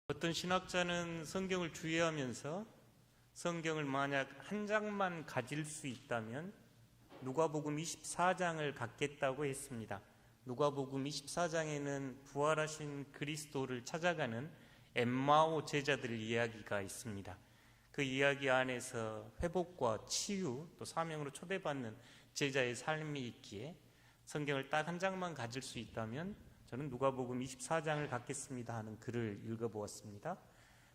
어떤 신학자는 성경을 주의하면서 성경을 만약 한 장만 가질 수 있다면 누가복음 24장을 갖겠다고 했습니다. 누가복음 24장에는 부활하신 그리스도를 찾아가는 엠마오 제자들 이야기가 있습니다. 그 이야기 안에서 회복과 치유 또 사명으로 초대받는 제자의 삶이 있기에 성경을 딱 한 장만 가질 수 있다면 저는 누가복음 24장을 갖겠습니다 하는 글을 읽어보았습니다.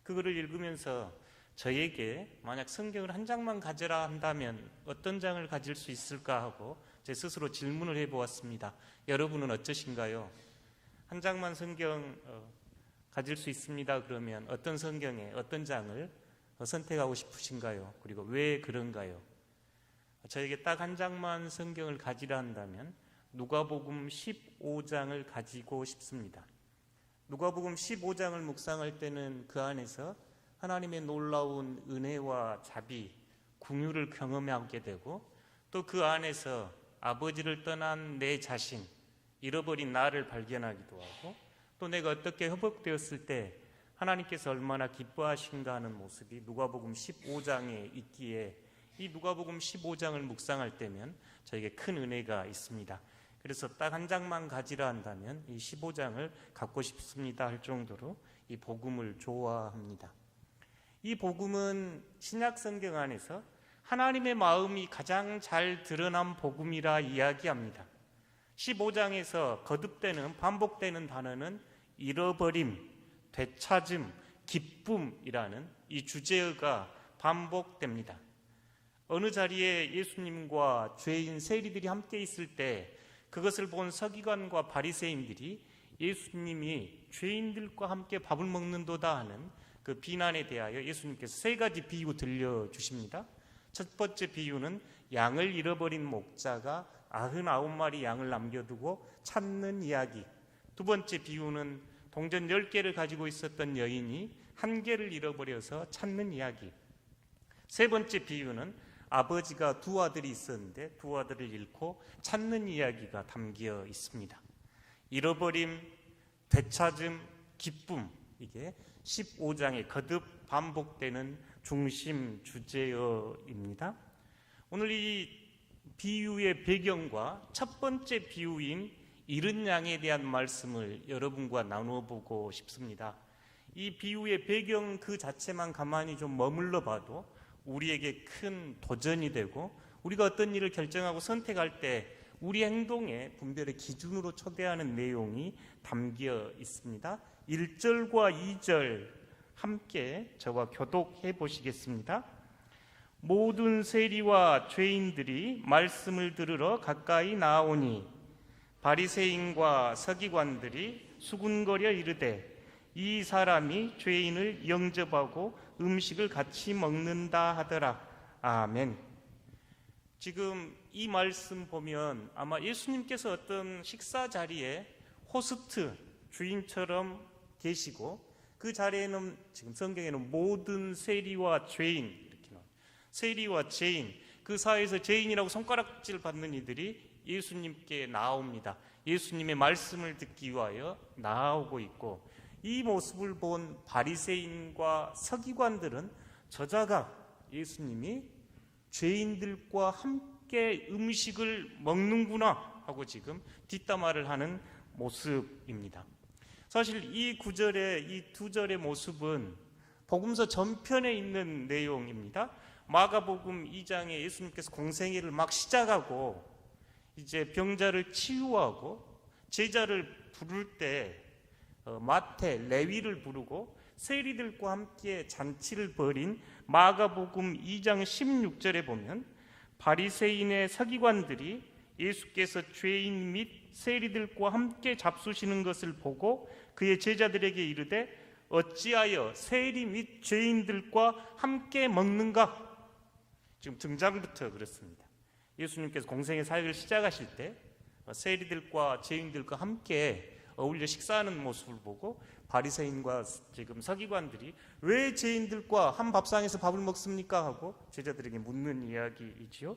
그 글을 읽으면서 저에게 만약 성경을 한 장만 가져라 한다면 어떤 장을 가질 수 있을까 하고 제 스스로 질문을 해보았습니다. 여러분은 어떠신가요? 한 장만 성경 가질 수 있습니다. 그러면 어떤 성경에 어떤 장을 선택하고 싶으신가요? 그리고 왜 그런가요? 저에게 딱 한 장만 성경을 가지라 한다면 누가복음 15장을 가지고 싶습니다. 누가복음 15장을 묵상할 때는 그 안에서 하나님의 놀라운 은혜와 자비, 긍휼을 경험하게 되고 또 그 안에서 아버지를 떠난 내 자신, 잃어버린 나를 발견하기도 하고 또 내가 어떻게 회복되었을 때 하나님께서 얼마나 기뻐하신가 하는 모습이 누가복음 15장에 있기에 이 누가복음 15장을 묵상할 때면 저에게 큰 은혜가 있습니다. 그래서 딱 한 장만 가지라 한다면 이 15장을 갖고 싶습니다 할 정도로 이 복음을 좋아합니다. 이 복음은 신약 성경 안에서 하나님의 마음이 가장 잘 드러난 복음이라 이야기합니다. 15장에서 거듭되는 반복되는 단어는 잃어버림, 되찾음, 기쁨이라는 이 주제어가 반복됩니다. 어느 자리에 예수님과 죄인 세리들이 함께 있을 때 그것을 본 서기관과 바리새인들이 예수님이 죄인들과 함께 밥을 먹는도다 하는 그 비난에 대하여 예수님께서 세 가지 비유 들려주십니다. 첫 번째 비유는 양을 잃어버린 목자가 99마리 양을 남겨두고 찾는 이야기. 두 번째 비유는 동전 10개를 가지고 있었던 여인이 1개를 잃어버려서 찾는 이야기. 세 번째 비유는 아버지가 두 아들이 있었는데 두 아들을 잃고 찾는 이야기가 담겨 있습니다. 잃어버림, 되찾음, 기쁨, 이게 15장에 거듭 반복되는 중심 주제어입니다. 오늘 이 비유의 배경과 첫 번째 비유인 잃은 양에 대한 말씀을 여러분과 나누어 보고 싶습니다. 이 비유의 배경 그 자체만 가만히 좀 머물러 봐도 우리에게 큰 도전이 되고 우리가 어떤 일을 결정하고 선택할 때 우리 행동의 분별의 기준으로 초대하는 내용이 담겨 있습니다. 1절과 2절 함께 저와 교독해 보시겠습니다. 모든 세리와 죄인들이 말씀을 들으러 가까이 나오니 바리새인과 서기관들이 수군거려 이르되 이 사람이 죄인을 영접하고 음식을 같이 먹는다 하더라. 아멘. 지금 이 말씀 보면 아마 예수님께서 어떤 식사 자리에 호스트 주인처럼 계시고 그 자리에는 지금 성경에는 모든 세리와 죄인 이렇게 나와요. 세리와 죄인, 그 사회에서 죄인이라고 손가락질 받는 이들이 예수님께 나옵니다. 예수님의 말씀을 듣기 위하여 나오고 있고 이 모습을 본 바리새인과 서기관들은 저자가 예수님이 죄인들과 함께 음식을 먹는구나 하고 지금 뒷담화를 하는 모습입니다. 사실 이 구절의 이 두 절의 모습은 복음서 전편에 있는 내용입니다. 마가복음 2장에 예수님께서 공생애를 막 시작하고 이제 병자를 치유하고 제자를 부를 때 마태, 레위를 부르고 세리들과 함께 잔치를 벌인 마가복음 2장 16절에 보면 바리새인의 서기관들이 예수께서 죄인 및 세리들과 함께 잡수시는 것을 보고 그의 제자들에게 이르되 어찌하여 세리 및 죄인들과 함께 먹는가? 지금 등장부터 그렇습니다. 예수님께서 공생의 사역을 시작하실 때 세리들과 죄인들과 함께 어울려 식사하는 모습을 보고 바리새인과 지금 서기관들이 왜 죄인들과 한 밥상에서 밥을 먹습니까? 하고 제자들에게 묻는 이야기이지요.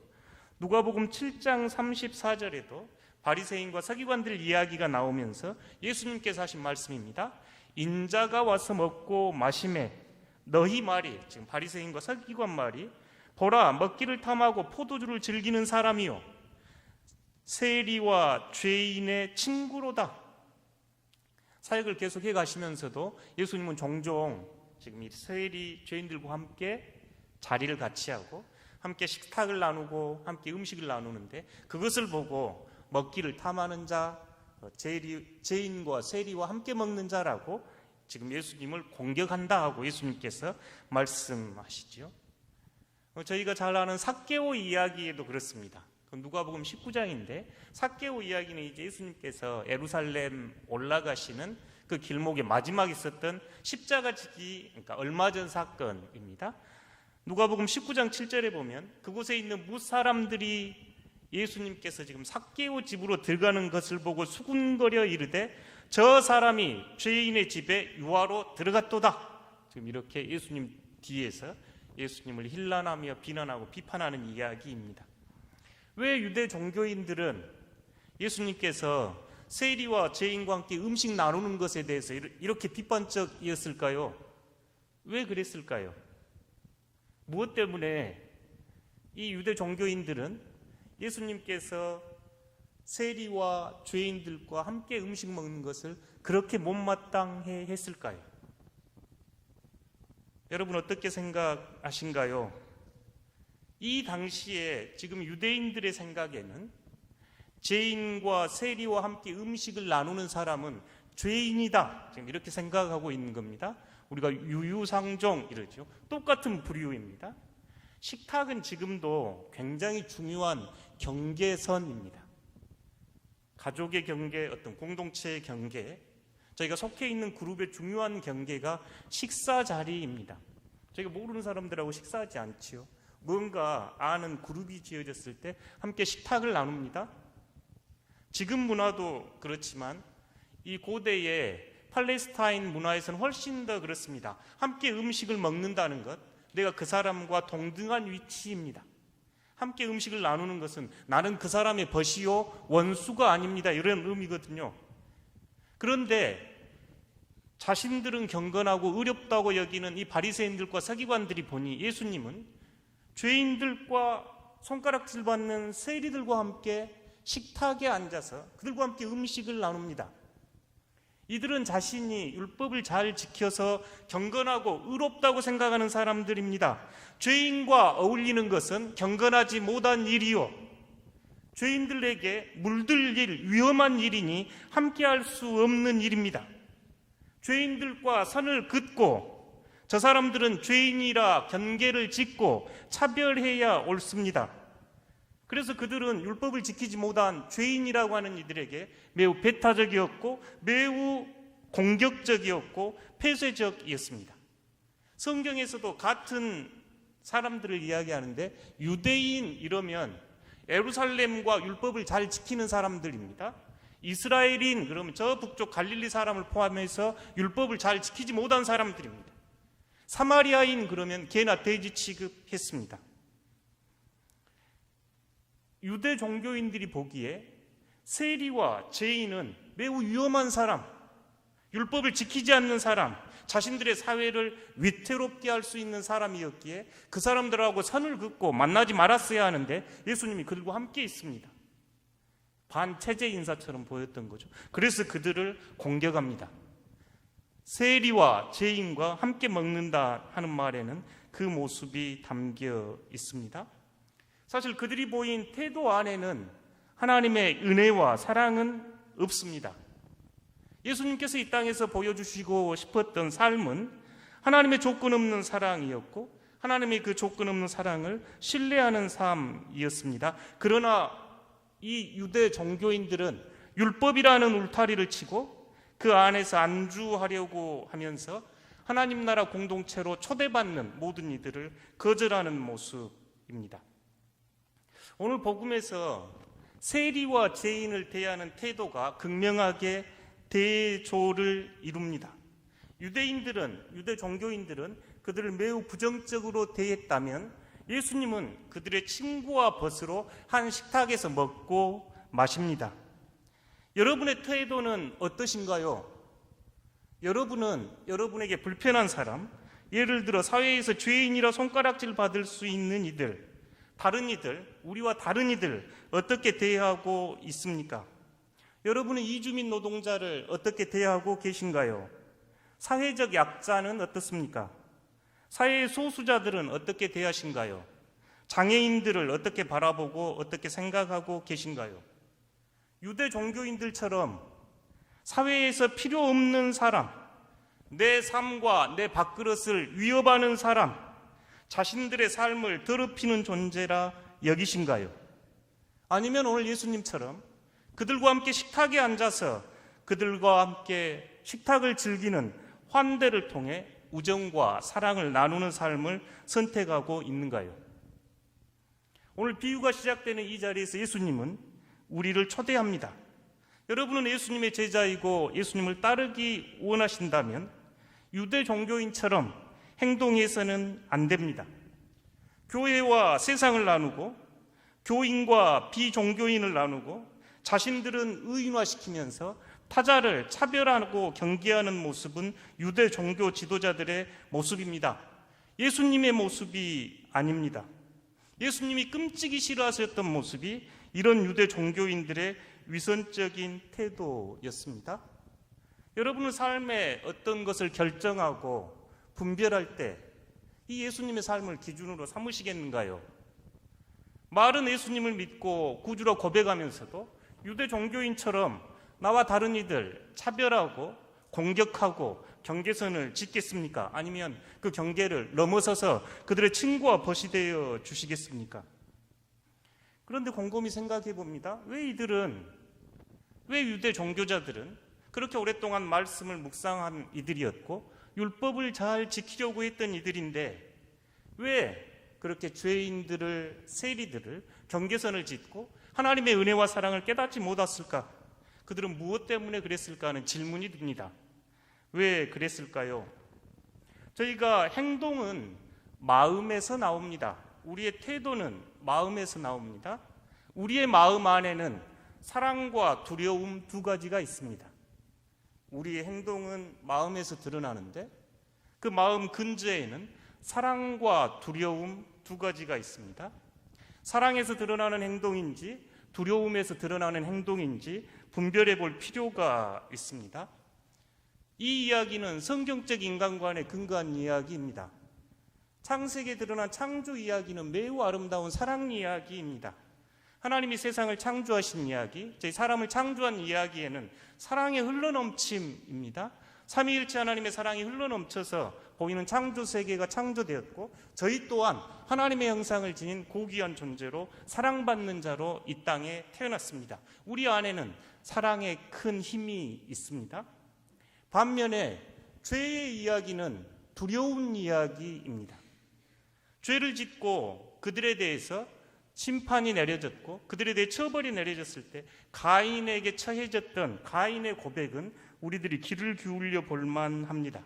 누가복음 7장 34절에도 바리새인과 서기관들 이야기가 나오면서 예수님께서 하신 말씀입니다. 인자가 와서 먹고 마시매 너희 말이, 지금 바리새인과 서기관 말이, 보라 먹기를 탐하고 포도주를 즐기는 사람이요 세리와 죄인의 친구로다. 사역을 계속해 가시면서도 예수님은 종종 지금 이 세리 죄인들과 함께 자리를 같이 하고 함께 식탁을 나누고 함께 음식을 나누는데, 그것을 보고 먹기를 탐하는 자, 죄인과 세리와 함께 먹는 자라고 지금 예수님을 공격한다 하고 예수님께서 말씀하시죠. 저희가 잘 아는 삭개오 이야기에도 그렇습니다. 누가복음 19장인데 삭개오 이야기는 이제 예수님께서 예루살렘 올라가시는 그 길목에 마지막에 있었던 십자가 지기, 그러니까 얼마 전 사건입니다. 누가복음 19장 7절에 보면 그곳에 있는 무사람들이 예수님께서 지금 삭개오 집으로 들어가는 것을 보고 수군거려 이르되 저 사람이 죄인의 집에 유하로 들어갔도다. 지금 이렇게 예수님 뒤에서 예수님을 힐난하며 비난하고 비판하는 이야기입니다. 왜 유대 종교인들은 예수님께서 세리와 죄인과 함께 음식 나누는 것에 대해서 이렇게 비판적이었을까요? 왜 그랬을까요? 무엇 때문에 이 유대 종교인들은 예수님께서 세리와 죄인들과 함께 음식 먹는 것을 그렇게 못마땅해 했을까요? 여러분 어떻게 생각하신가요? 이 당시에 지금 유대인들의 생각에는 죄인과 세리와 함께 음식을 나누는 사람은 죄인이다, 지금 이렇게 생각하고 있는 겁니다. 우리가 유유상종 이러죠. 똑같은 부류입니다. 식탁은 지금도 굉장히 중요한 경계선입니다. 가족의 경계, 어떤 공동체의 경계, 저희가 속해 있는 그룹의 중요한 경계가 식사 자리입니다. 저희가 모르는 사람들하고 식사하지 않지요. 뭔가 아는 그룹이 지어졌을 때 함께 식탁을 나눕니다. 지금 문화도 그렇지만 이 고대의 팔레스타인 문화에서는 훨씬 더 그렇습니다. 함께 음식을 먹는다는 것, 내가 그 사람과 동등한 위치입니다. 함께 음식을 나누는 것은 나는 그 사람의 벗이요 원수가 아닙니다, 이런 의미거든요. 그런데 자신들은 경건하고 의롭다고 여기는 이 바리새인들과 서기관들이 보니 예수님은 죄인들과 손가락질 받는 세리들과 함께 식탁에 앉아서 그들과 함께 음식을 나눕니다. 이들은 자신이 율법을 잘 지켜서 경건하고 의롭다고 생각하는 사람들입니다. 죄인과 어울리는 것은 경건하지 못한 일이요, 죄인들에게 물들 일, 위험한 일이니 함께할 수 없는 일입니다. 죄인들과 선을 긋고 저 사람들은 죄인이라 경계를 짓고 차별해야 옳습니다. 그래서 그들은 율법을 지키지 못한 죄인이라고 하는 이들에게 매우 배타적이었고 매우 공격적이었고 폐쇄적이었습니다. 성경에서도 같은 사람들을 이야기하는데 유대인 이러면 예루살렘과 율법을 잘 지키는 사람들입니다. 이스라엘인 그러면 저 북쪽 갈릴리 사람을 포함해서 율법을 잘 지키지 못한 사람들입니다. 사마리아인 그러면 개나 돼지 취급했습니다. 유대 종교인들이 보기에 세리와 죄인은 매우 위험한 사람, 율법을 지키지 않는 사람, 자신들의 사회를 위태롭게 할 수 있는 사람이었기에 그 사람들하고 선을 긋고 만나지 말았어야 하는데 예수님이 그들과 함께 있습니다. 반체제 인사처럼 보였던 거죠. 그래서 그들을 공격합니다. 세리와 죄인과 함께 먹는다 하는 말에는 그 모습이 담겨 있습니다. 사실 그들이 보인 태도 안에는 하나님의 은혜와 사랑은 없습니다. 예수님께서 이 땅에서 보여주시고 싶었던 삶은 하나님의 조건 없는 사랑이었고 하나님의 그 조건 없는 사랑을 신뢰하는 삶이었습니다. 그러나 이 유대 종교인들은 율법이라는 울타리를 치고 그 안에서 안주하려고 하면서 하나님 나라 공동체로 초대받는 모든 이들을 거절하는 모습입니다. 오늘 복음에서 세리와 죄인을 대하는 태도가 극명하게 대조를 이룹니다. 유대 종교인들은 그들을 매우 부정적으로 대했다면 예수님은 그들의 친구와 벗으로 한 식탁에서 먹고 마십니다. 여러분의 태도는 어떠신가요? 여러분은 여러분에게 불편한 사람, 예를 들어 사회에서 죄인이라 손가락질 받을 수 있는 이들, 다른 이들, 우리와 다른 이들 어떻게 대하고 있습니까? 여러분은 이주민 노동자를 어떻게 대하고 계신가요? 사회적 약자는 어떻습니까? 사회의 소수자들은 어떻게 대하신가요? 장애인들을 어떻게 바라보고 어떻게 생각하고 계신가요? 유대 종교인들처럼 사회에서 필요 없는 사람, 내 삶과 내 밥그릇을 위협하는 사람, 자신들의 삶을 더럽히는 존재라 여기신가요? 아니면 오늘 예수님처럼 그들과 함께 식탁에 앉아서 그들과 함께 식탁을 즐기는 환대를 통해 우정과 사랑을 나누는 삶을 선택하고 있는가요? 오늘 비유가 시작되는 이 자리에서 예수님은 우리를 초대합니다. 여러분은 예수님의 제자이고 예수님을 따르기 원하신다면 유대 종교인처럼 행동해서는 안 됩니다. 교회와 세상을 나누고 교인과 비종교인을 나누고 자신들은 의인화시키면서 타자를 차별하고 경계하는 모습은 유대 종교 지도자들의 모습입니다. 예수님의 모습이 아닙니다. 예수님이 끔찍이 싫어하셨던 모습이 이런 유대 종교인들의 위선적인 태도였습니다. 여러분은 삶에 어떤 것을 결정하고 분별할 때 이 예수님의 삶을 기준으로 삼으시겠는가요? 말은 예수님을 믿고 구주로 고백하면서도 유대 종교인처럼 나와 다른 이들 차별하고 공격하고 경계선을 짓겠습니까? 아니면 그 경계를 넘어서서 그들의 친구와 벗이 되어 주시겠습니까? 그런데 곰곰이 생각해 봅니다. 왜 유대 종교자들은 그렇게 오랫동안 말씀을 묵상한 이들이었고 율법을 잘 지키려고 했던 이들인데 왜 그렇게 죄인들을, 세리들을 경계선을 짓고 하나님의 은혜와 사랑을 깨닫지 못했을까? 그들은 무엇 때문에 그랬을까 하는 질문이 듭니다. 왜 그랬을까요? 저희가 행동은 마음에서 나옵니다. 우리의 태도는 마음에서 나옵니다. 우리의 마음 안에는 사랑과 두려움 두 가지가 있습니다. 우리의 행동은 마음에서 드러나는데 그 마음 근저에는 사랑과 두려움 두 가지가 있습니다. 사랑에서 드러나는 행동인지 두려움에서 드러나는 행동인지 분별해 볼 필요가 있습니다. 이 이야기는 성경적 인간관에 근거한 이야기입니다. 창세기에 드러난 창조 이야기는 매우 아름다운 사랑 이야기입니다. 하나님이 세상을 창조하신 이야기, 저희 사람을 창조한 이야기에는 사랑의 흘러넘침입니다. 삼위일체 하나님의 사랑이 흘러넘쳐서 보이는 창조 세계가 창조되었고 저희 또한 하나님의 형상을 지닌 고귀한 존재로 사랑받는 자로 이 땅에 태어났습니다. 우리 안에는 사랑의 큰 힘이 있습니다. 반면에 죄의 이야기는 두려운 이야기입니다. 죄를 짓고 그들에 대해서 심판이 내려졌고 그들에 대해 처벌이 내려졌을 때 가인에게 처해졌던 가인의 고백은 우리들이 귀를 기울여 볼만합니다.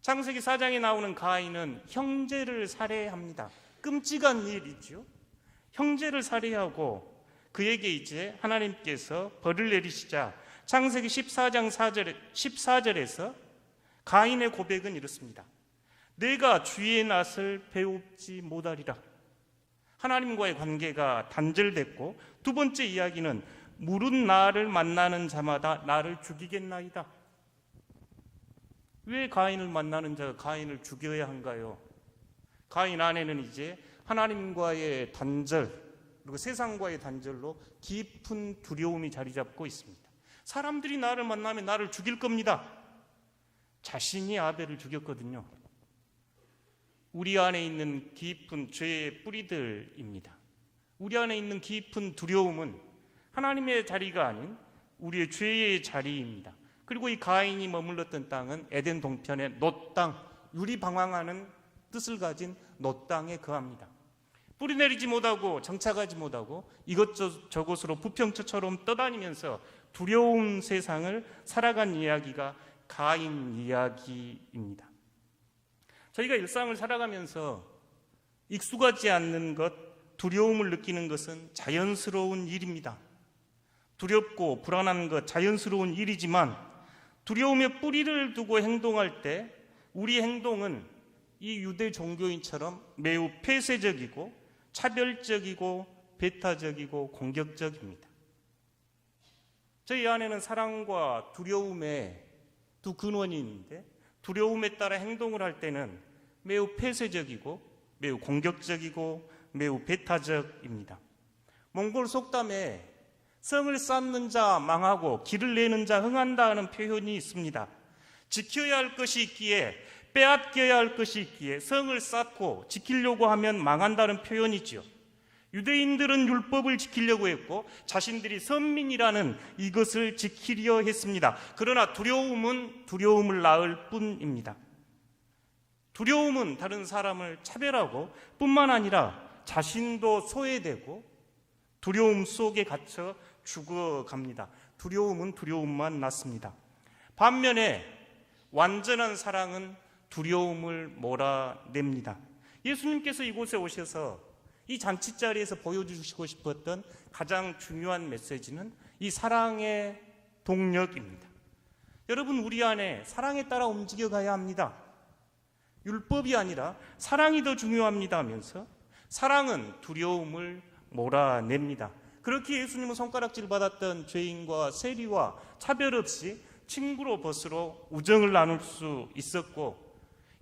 창세기 4장에 나오는 가인은 형제를 살해합니다. 끔찍한 일이죠. 형제를 살해하고 그에게 이제 하나님께서 벌을 내리시자 창세기 14장 14절에서 가인의 고백은 이렇습니다. 내가 주의 낯을 배웁지 못하리라. 하나님과의 관계가 단절됐고 두 번째 이야기는 물은 나를 만나는 자마다 나를 죽이겠나이다. 왜 가인을 만나는 자가 가인을 죽여야 한가요? 가인 안에는 이제 하나님과의 단절 그리고 세상과의 단절로 깊은 두려움이 자리 잡고 있습니다. 사람들이 나를 만나면 나를 죽일 겁니다. 자신이 아벨을 죽였거든요. 우리 안에 있는 깊은 죄의 뿌리들입니다. 우리 안에 있는 깊은 두려움은 하나님의 자리가 아닌 우리의 죄의 자리입니다. 그리고 이 가인이 머물렀던 땅은 에덴 동편의 놋 땅, 유리방황하는 뜻을 가진 놋 땅에 거합니다. 뿌리 내리지 못하고 정착하지 못하고 이것저것으로 부평초처럼 떠다니면서 두려운 세상을 살아간 이야기가 가인 이야기입니다. 저희가 일상을 살아가면서 익숙하지 않는 것, 두려움을 느끼는 것은 자연스러운 일입니다. 두렵고 불안한 것 자연스러운 일이지만 두려움의 뿌리를 두고 행동할 때 우리 행동은 이 유대 종교인처럼 매우 폐쇄적이고 차별적이고 배타적이고 공격적입니다. 저희 안에는 사랑과 두려움의 두 근원이 있는데, 두려움에 따라 행동을 할 때는 매우 폐쇄적이고 매우 공격적이고 매우 배타적입니다. 몽골 속담에 성을 쌓는 자 망하고 길을 내는 자 흥한다 하는 표현이 있습니다. 지켜야 할 것이 있기에 빼앗겨야 할 것이 있기에 성을 쌓고 지키려고 하면 망한다는 표현이지요. 유대인들은 율법을 지키려고 했고 자신들이 선민이라는 이것을 지키려 했습니다. 그러나 두려움은 두려움을 낳을 뿐입니다. 두려움은 다른 사람을 차별하고 뿐만 아니라 자신도 소외되고 두려움 속에 갇혀 죽어갑니다. 두려움은 두려움만 낳습니다. 반면에 완전한 사랑은 두려움을 몰아냅니다. 예수님께서 이곳에 오셔서 이 잔치자리에서 보여주시고 싶었던 가장 중요한 메시지는 이 사랑의 동력입니다. 여러분, 우리 안에 사랑에 따라 움직여가야 합니다. 율법이 아니라 사랑이 더 중요합니다 하면서 사랑은 두려움을 몰아냅니다. 그렇게 예수님은 손가락질 받았던 죄인과 세리와 차별 없이 친구로 벗으로 우정을 나눌 수 있었고,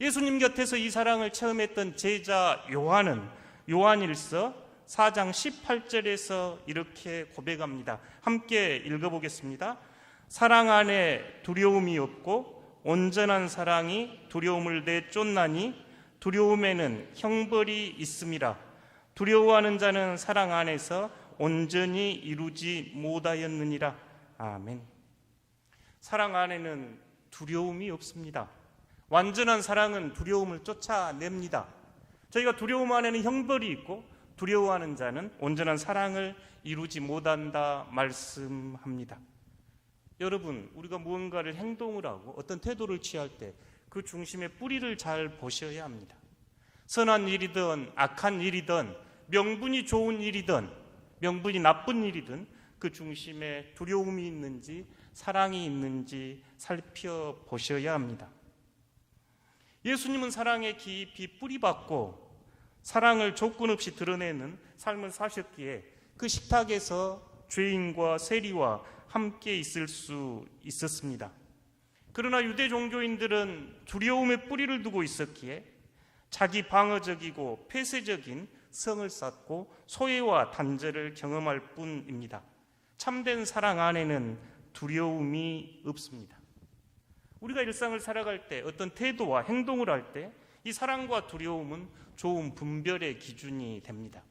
예수님 곁에서 이 사랑을 체험했던 제자 요한은 요한일서 4장 18절에서 이렇게 고백합니다. 함께 읽어보겠습니다. 사랑 안에 두려움이 없고 온전한 사랑이 두려움을 내쫓나니 두려움에는 형벌이 있음이라. 두려워하는 자는 사랑 안에서 온전히 이루지 못하였느니라. 아멘. 사랑 안에는 두려움이 없습니다. 완전한 사랑은 두려움을 쫓아냅니다. 저희가 두려움 안에는 형벌이 있고 두려워하는 자는 온전한 사랑을 이루지 못한다 말씀합니다. 여러분, 우리가 무언가를 행동을 하고 어떤 태도를 취할 때 그 중심의 뿌리를 잘 보셔야 합니다. 선한 일이든 악한 일이든 명분이 좋은 일이든 명분이 나쁜 일이든 그 중심에 두려움이 있는지 사랑이 있는지 살펴보셔야 합니다. 예수님은 사랑에 깊이 뿌리박고 사랑을 조건 없이 드러내는 삶을 사셨기에 그 식탁에서 죄인과 세리와 함께 있을 수 있었습니다. 그러나 유대 종교인들은 두려움의 뿌리를 두고 있었기에 자기 방어적이고 폐쇄적인 성을 쌓고 소외와 단절을 경험할 뿐입니다. 참된 사랑 안에는 두려움이 없습니다. 우리가 일상을 살아갈 때 어떤 태도와 행동을 할 때 이 사랑과 두려움은 좋은 분별의 기준이 됩니다.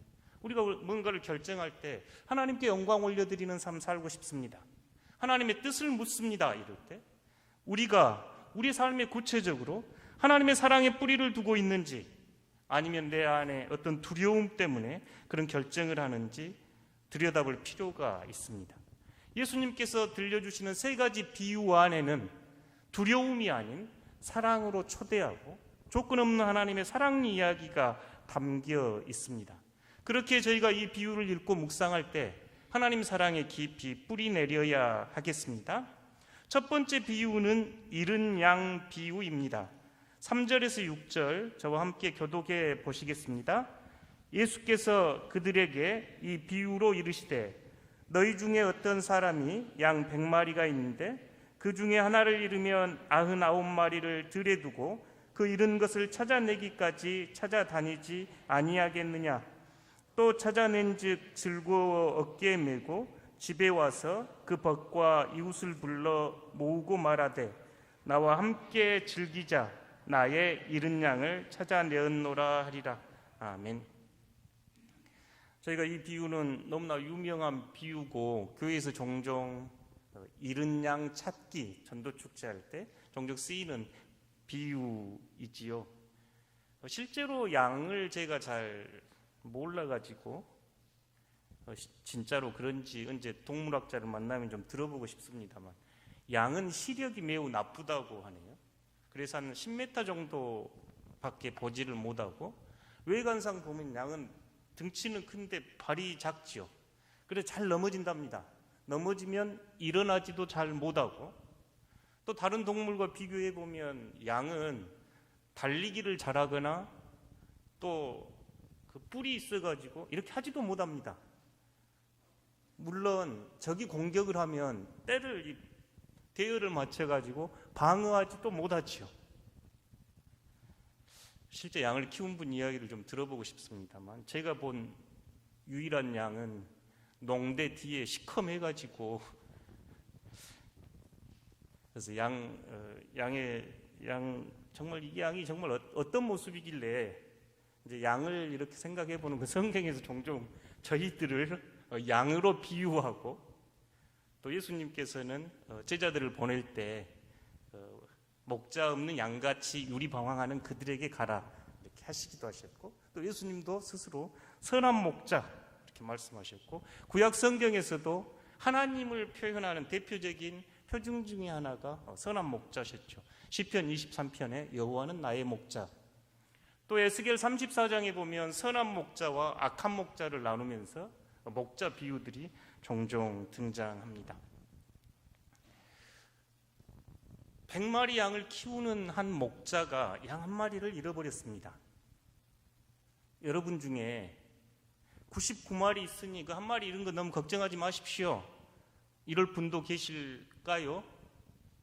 우리가 뭔가를 결정할 때 하나님께 영광 올려드리는 삶 살고 싶습니다. 하나님의 뜻을 묻습니다. 이럴 때 우리가 우리 삶에 구체적으로 하나님의 사랑의 뿌리를 두고 있는지 아니면 내 안에 어떤 두려움 때문에 그런 결정을 하는지 들여다볼 필요가 있습니다. 예수님께서 들려주시는 세 가지 비유 안에는 두려움이 아닌 사랑으로 초대하고 조건 없는 하나님의 사랑 이야기가 담겨 있습니다. 그렇게 저희가 이 비유를 읽고 묵상할 때 하나님 사랑에 깊이 뿌리 내려야 하겠습니다. 첫 번째 비유는 잃은 양 비유입니다. 3절에서 6절 저와 함께 교독해 보시겠습니다. 예수께서 그들에게 이 비유로 이르시되 너희 중에 어떤 사람이 양 100마리가 있는데 그 중에 하나를 잃으면 99마리를 들에 두고 그 잃은 것을 찾아내기까지 찾아다니지 아니하겠느냐. 또 찾아낸즉 즐거워 어깨에 메고 집에 와서 그 벗과 이웃을 불러 모으고 말하되 나와 함께 즐기자. 나의 잃은 양을 찾아내었노라 하리라. 아멘. 저희가 이 비유는 너무나 유명한 비유고 교회에서 종종 잃은 양 찾기 전도 축제할 때 종종 쓰이는 비유이지요. 실제로 양을 제가 잘 몰라가지고 진짜로 그런지 언제 동물학자를 만나면 좀 들어보고 싶습니다만 양은 시력이 매우 나쁘다고 하네요. 그래서 한 10m 정도밖에 보지를 못하고 외관상 보면 양은 등치는 큰데 발이 작지요. 그래서 잘 넘어진답니다. 넘어지면 일어나지도 잘 못하고 또 다른 동물과 비교해 보면 양은 달리기를 잘하거나 또 그 뿔이 있어가지고 이렇게 하지도 못합니다. 물론 적이 공격을 하면 때를 대열을 맞춰가지고 방어하지도 못하지요. 실제 양을 키운 분 이야기를 좀 들어보고 싶습니다만, 제가 본 유일한 양은 농대 뒤에 시커매가지고, 그래서 정말 이 양이 정말 어떤 모습이길래 이제 양을 이렇게 생각해 보는 그 성경에서 종종 저희들을 양으로 비유하고, 또 예수님께서는 제자들을 보낼 때 목자 없는 양같이 유리방황하는 그들에게 가라 이렇게 하시기도 하셨고, 또 예수님도 스스로 선한 목자 이렇게 말씀하셨고, 구약 성경에서도 하나님을 표현하는 대표적인 표중 중에 하나가 선한 목자셨죠. 시편 23편에 여호와는 나의 목자, 또 에스겔 34장에 보면 선한 목자와 악한 목자를 나누면서 목자 비유들이 종종 등장합니다. 100마리 양을 키우는 한 목자가 양 한 마리를 잃어버렸습니다. 여러분 중에 99마리 있으니 그 한 마리 잃은 거 너무 걱정하지 마십시오, 이럴 분도 계실까요?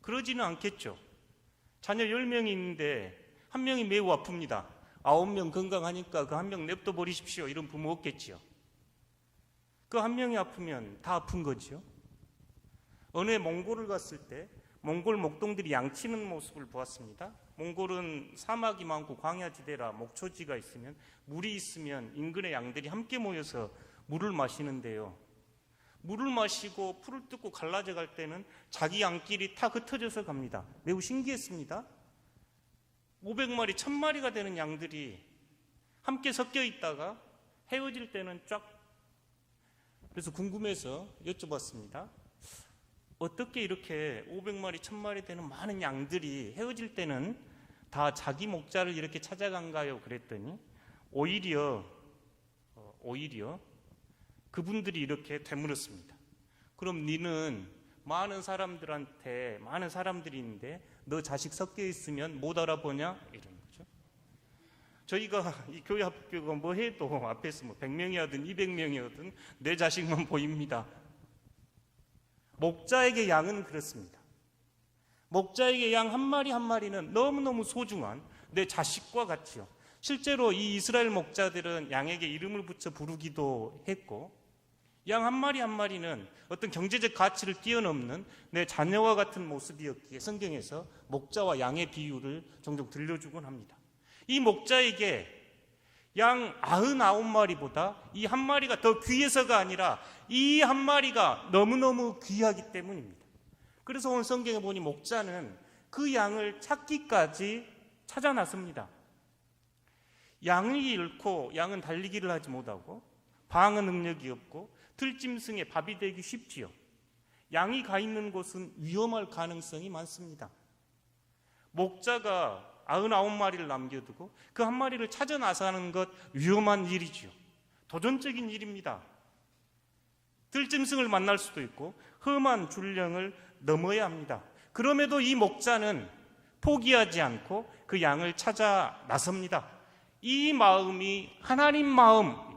그러지는 않겠죠. 자녀 10명이 있는데 한 명이 매우 아픕니다. 9명 건강하니까 그 한 명 냅둬 버리십시오, 이런 부모 없겠지요. 그 한 명이 아프면 다 아픈 거지요. 어느 해 몽골을 갔을 때 몽골 목동들이 양치는 모습을 보았습니다. 몽골은 사막이 많고 광야지대라 목초지가 있으면, 물이 있으면 인근의 양들이 함께 모여서 물을 마시는데요, 물을 마시고 풀을 뜯고 갈라져 갈 때는 자기 양끼리 다 흩어져서 갑니다. 매우 신기했습니다. 500마리, 1000마리가 되는 양들이 함께 섞여 있다가 헤어질 때는 쫙. 그래서 궁금해서 여쭤봤습니다. 어떻게 이렇게 500마리, 1000마리 되는 많은 양들이 헤어질 때는 다 자기 목자를 이렇게 찾아간가요? 그랬더니 오히려 그분들이 이렇게 되물었습니다. 그럼 니는 많은 사람들이 있는데 너 자식 섞여 있으면 못 알아보냐? 이러는 거죠. 저희가 이 교회 학교가 뭐 해도 앞에서 100명이든 200명이든 내 자식만 보입니다. 목자에게 양은 그렇습니다. 목자에게 양 한 마리 한 마리는 너무너무 소중한 내 자식과 같지요. 실제로 이 이스라엘 목자들은 양에게 이름을 붙여 부르기도 했고, 양 한 마리 한 마리는 어떤 경제적 가치를 뛰어넘는 내 자녀와 같은 모습이었기에 성경에서 목자와 양의 비유를 종종 들려주곤 합니다. 이 목자에게 양 99마리보다 이 한 마리가 더 귀해서가 아니라 이 한 마리가 너무너무 귀하기 때문입니다. 그래서 오늘 성경에 보니 목자는 그 양을 찾기까지 찾아 나섭니다. 양이 잃고 양은 달리기를 하지 못하고 방어 능력이 없고 들짐승의 밥이 되기 쉽지요. 양이 가 있는 곳은 위험할 가능성이 많습니다. 목자가 99마리를 남겨두고 그 한 마리를 찾아 나서는 것 위험한 일이지요. 도전적인 일입니다. 들짐승을 만날 수도 있고 험한 줄령을 넘어야 합니다. 그럼에도 이 목자는 포기하지 않고 그 양을 찾아 나섭니다. 이 마음이 하나님 마음입니다.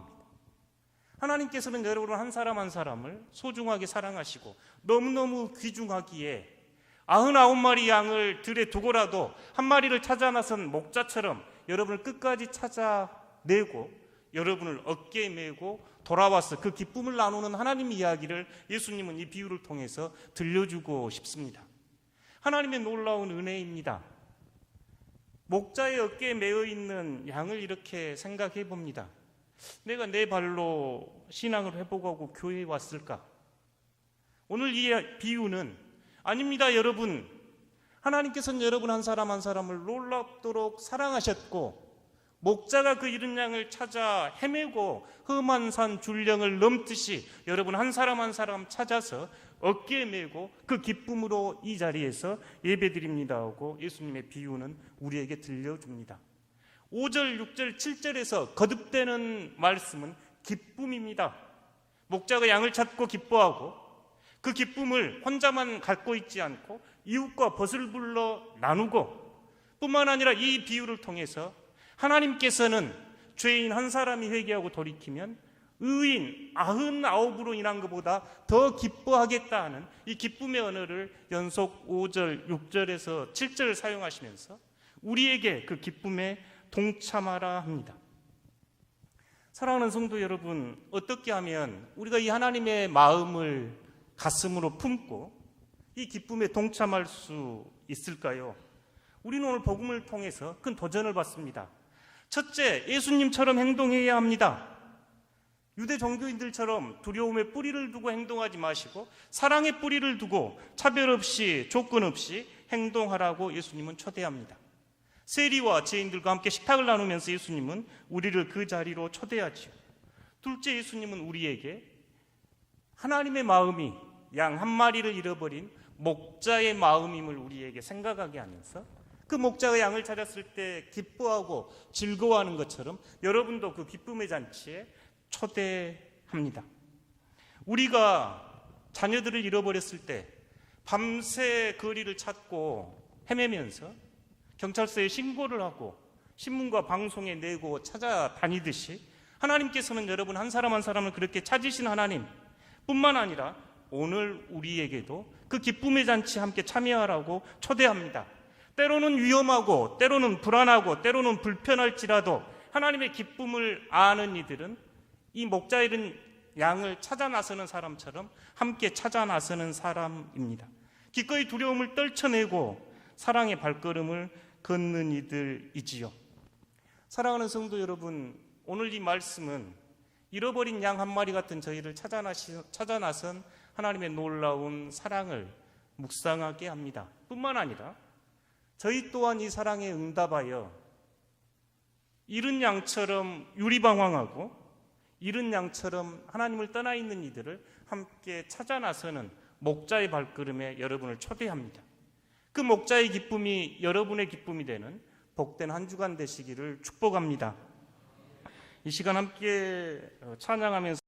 하나님께서는 여러분 한 사람 한 사람을 소중하게 사랑하시고 너무너무 귀중하기에 99마리 양을 들에 두고라도 한 마리를 찾아 나선 목자처럼 여러분을 끝까지 찾아내고 여러분을 어깨에 메고 돌아와서 그 기쁨을 나누는 하나님 이야기를 예수님은 이 비유를 통해서 들려주고 싶습니다. 하나님의 놀라운 은혜입니다. 목자의 어깨에 매어 있는 양을 이렇게 생각해 봅니다. 내가 내 발로 신앙을 회복하고 교회에 왔을까? 오늘 이 비유는 아닙니다, 여러분. 하나님께서는 여러분 한 사람 한 사람을 놀랍도록 사랑하셨고 목자가 그 잃은 양을 찾아 헤매고 험한 산 줄령을 넘듯이 여러분 한 사람 한 사람 찾아서 어깨에 메고 그 기쁨으로 이 자리에서 예배드립니다 하고 예수님의 비유는 우리에게 들려줍니다. 5절, 6절, 7절에서 거듭되는 말씀은 기쁨입니다. 목자가 양을 찾고 기뻐하고 그 기쁨을 혼자만 갖고 있지 않고 이웃과 벗을 불러 나누고, 뿐만 아니라 이 비유를 통해서 하나님께서는 죄인 한 사람이 회개하고 돌이키면 의인 99으로 인한 것보다 더 기뻐하겠다 하는 이 기쁨의 언어를 연속 5절, 6절에서 7절을 사용하시면서 우리에게 그 기쁨에 동참하라 합니다. 사랑하는 성도 여러분, 어떻게 하면 우리가 이 하나님의 마음을 가슴으로 품고 이 기쁨에 동참할 수 있을까요? 우리는 오늘 복음을 통해서 큰 도전을 받습니다. 첫째, 예수님처럼 행동해야 합니다. 유대 종교인들처럼 두려움의 뿌리를 두고 행동하지 마시고 사랑의 뿌리를 두고 차별 없이 조건 없이 행동하라고 예수님은 초대합니다. 세리와 죄인들과 함께 식탁을 나누면서 예수님은 우리를 그 자리로 초대하지요. 둘째, 예수님은 우리에게 하나님의 마음이 양 한 마리를 잃어버린 목자의 마음임을 우리에게 생각하게 하면서 그 목자가 양을 찾았을 때 기뻐하고 즐거워하는 것처럼 여러분도 그 기쁨의 잔치에 초대합니다. 우리가 자녀들을 잃어버렸을 때 밤새 거리를 찾고 헤매면서 경찰서에 신고를 하고 신문과 방송에 내고 찾아다니듯이 하나님께서는 여러분 한 사람 한 사람을 그렇게 찾으신 하나님 뿐만 아니라 오늘 우리에게도 그 기쁨의 잔치에 함께 참여하라고 초대합니다. 때로는 위험하고 때로는 불안하고 때로는 불편할지라도 하나님의 기쁨을 아는 이들은 이 목자 잃은 양을 찾아 나서는 사람처럼 함께 찾아 나서는 사람입니다. 기꺼이 두려움을 떨쳐내고 사랑의 발걸음을 걷는 이들이지요. 사랑하는 성도 여러분, 오늘 이 말씀은 잃어버린 양 한 마리 같은 저희를 찾아 나선 하나님의 놀라운 사랑을 묵상하게 합니다. 뿐만 아니라 저희 또한 이 사랑에 응답하여 잃은 양처럼 유리방황하고 잃은 양처럼 하나님을 떠나 있는 이들을 함께 찾아 나서는 목자의 발걸음에 여러분을 초대합니다. 그 목자의 기쁨이 여러분의 기쁨이 되는 복된 한 주간 되시기를 축복합니다. 이 시간 함께 찬양하면서